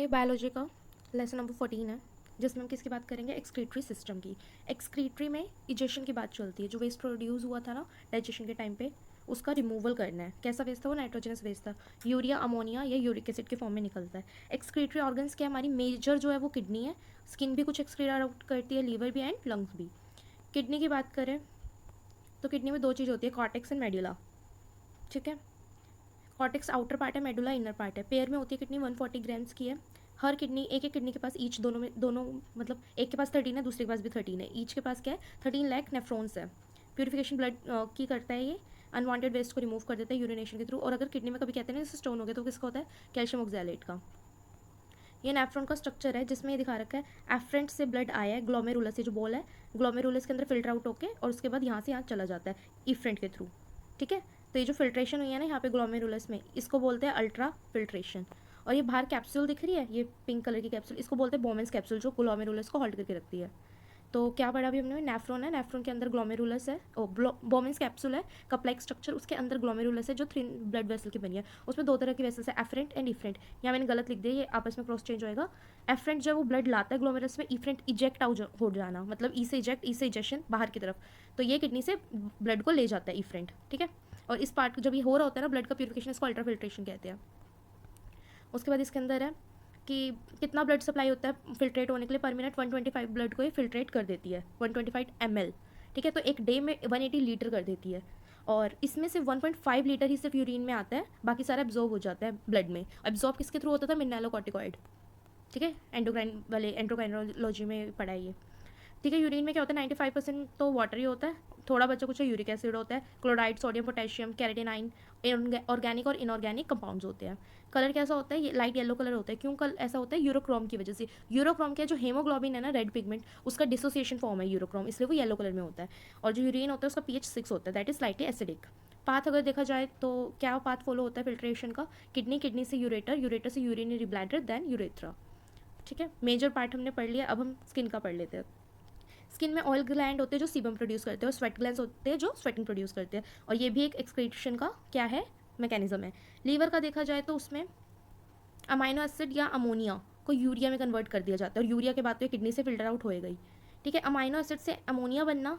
ये बायोलॉजी का lesson number 14 है, जिसमें हम किसकी बात करेंगे, एक्सक्रीटरी सिस्टम की। एक्सक्रीटरी में इजेशन की बात चलती है, जो वेस्ट प्रोड्यूस हुआ था ना डाइजेशन के टाइम पे, उसका रिमूवल करना है। कैसा वेस्ट था वो, नाइट्रोजनस वेस्ट था, यूरिया अमोनिया या यूरिक एसिड के फॉर्म में निकलता है। एक्सक्रीटरी ऑर्गन्स क्या, हमारी मेजर जो है वो किडनी है, स्किन भी कुछ एक्सक्रीट आउट करती है, लीवर भी एंड लंग्स भी। किडनी की बात करें तो किडनी में दो चीज़ होती है, कॉर्टेक्स एंड मेडुला। ठीक है, कॉर्टेक्स आउटर पार्ट है, मेडुला इनर पार्ट है। पेयर में होती है किडनी 140 ग्राम्स की है। हर किडनी, एक एक किडनी के पास ईच, दोनों मतलब एक के पास 13 है, दूसरे के पास भी 13 है, ईच के पास क्या है 13 लाख नेफ्रॉन्स है। प्यूरिफिकेशन ब्लड की करता है ये, अनवांटेड वेस्ट को रिमूव कर देता है यूरिनेशन के थ्रू। और अगर किडनी में कभी कहते हैं ना जैसे स्टोन हो गया तो किसका होता है, कैल्शियम ऑक्सैलेट का। ये नेफ्रॉन का स्ट्रक्चर है, जिसमें ये दिखा रखा है एफरेंट से ब्लड आया है ग्लोमेरुलस, ये जो बॉल है ग्लोमेरुलस के अंदर फिल्टर आउट होके और उसके बाद यहाँ से यहाँ चला जाता है इफ्रेंट के थ्रू। ठीक है, तो ये जो फिल्ट्रेशन हुई है ना यहाँ पे ग्लोमेरुलस में, इसको बोलते हैं अल्ट्रा फिल्ट्रेशन। और ये बाहर कैप्सूल दिख रही है, ये पिंक कलर की कैप्सूल, इसको बोलते हैं बोमेंस कैप्सूल, जो ग्लोमेरुलस को होल्ड करके रखती है। तो क्या पढ़ा अभी हमने, नेफ्रॉन है, नेफ्रॉन के अंदर ग्लोमेरुलस है, बोमेंस कैप्सूल है, कप लाइक स्ट्रक्चर, उसके अंदर ग्लोमेरुलस है जो थिन ब्लड वेसल की बनी है। उसमें दो तरह की वेसल्स है, एफरेंट एंड इफरेंट। यहाँ मैंने गलत लिख दिया, ये आपस में क्रॉस चेंज होएगा। एफरेंट जब वो ब्लड लाता है ग्लोमेरुलस में, इफरेंट इजेक्ट आउट हो जाना, मतलब ई से इजेक्ट, ई से इजेक्शन बाहर की तरफ, तो ये किडनी से ब्लड को ले जाता है इफरेंट। ठीक है, और इस पार्ट जब ये हो रहा होता है ना ब्लड का प्यूरिफिकेशन, इसको अल्ट्रा फिल्ट्रेशन कहते हैं। उसके बाद इसके अंदर है कि कितना ब्लड सप्लाई होता है फिल्ट्रेट होने के लिए, पर मिनट 125 ब्लड को ये फिल्ट्रेट कर देती है, 125 ml। ठीक है, तो एक डे में 180 लीटर कर देती है। और इसमें सिर्फ 1.5 लीटर ही सिर्फ यूरिन में आता है, बाकी सारा एब्जॉर्ब हो जाता है ब्लड में। एब्जॉर्ब किसके थ्रू होता था, मिनरलोकॉर्टिकॉइड। ठीक है, एंडोक्राइन वाले एंड्रोक्राइनोलॉजी में पढ़ा है ये। ठीक है, यूरिन में क्या होता है, 95% तो वाटर ही होता है, थोड़ा बच्चा कुछ यूरिक एसिड होता है, क्लोराइड, सोडियम, पोटेशियम, कैरेटिनाइन, ऑर्गेनिक और इनऑर्गेनिक कंपाउंड्स होते हैं। कलर कैसा होता है, ये लाइट येलो कलर होता है। क्यों कल ऐसा होता है, यूरोक्रोम की वजह से। यूरोक्रोम क्या, जो हेमोग्लोबिन है ना, रेड पिगमेंट, उसका डिसोसिएशन फॉर्म है यूरोक्रोम, इसलिए वो येलो कलर में होता है। और जो यूरिन होता है उसका pH 6 होता है, that is slightly acidic. Path अगर देखा जाए तो क्या पाथ फॉलो होता है फिल्ट्रेशन का, किडनी से यूरेटर, यूरेटर से यूरिनरी ब्लैडर, देन यूरेथ्रा। ठीक है, मेजर पार्ट हमने पढ़ लिया, अब हम स्किन का पढ़ लेते हैं। स्किन में ऑयल ग्लैंड होते हैं जो सीबम प्रोड्यूस करते हैं, और स्वेट ग्लैंड्स होते हैं जो स्वेटिंग प्रोड्यूस करते हैं, और ये भी एक एक्सक्रीशन का क्या है, मैकेनिज्म है। लीवर का देखा जाए तो उसमें अमाइनो एसिड या अमोनिया को यूरिया में कन्वर्ट कर दिया जाता है, और यूरिया के बाद तो ये किडनी से फिल्टर आउट होएगा ही। ठीक है, अमाइनो एसिड से अमोनिया बनना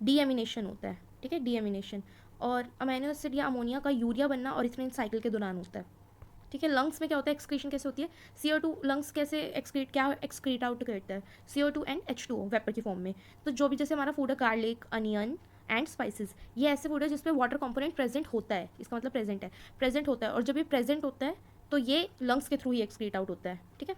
डीएमिनेशन होता है। ठीक है, डीएमिनेशन। और अमाइनो एसिड या अमोनिया का यूरिया बनना और इसमें साइकिल के दौरान होता है। ठीक है, लंग्स में क्या होता है, एक्सक्रीशन कैसे होती है, CO2 लंग्स कैसे एक्सक्रीट, क्या एक्सक्रीट आउट करता है, CO2 एंड H2O वेपर की फॉर्म में। तो जो भी जैसे हमारा फूड है, गार्लिक, अनियन एंड स्पाइसेस, ये ऐसे फूड है जिसमें वाटर कंपोनेंट प्रेजेंट होता है, इसका मतलब प्रेजेंट है, प्रेजेंट होता है। और जब ये प्रेजेंट होता है तो ये लंग्स के थ्रू ही एक्सक्रीट आउट होता है। ठीक है,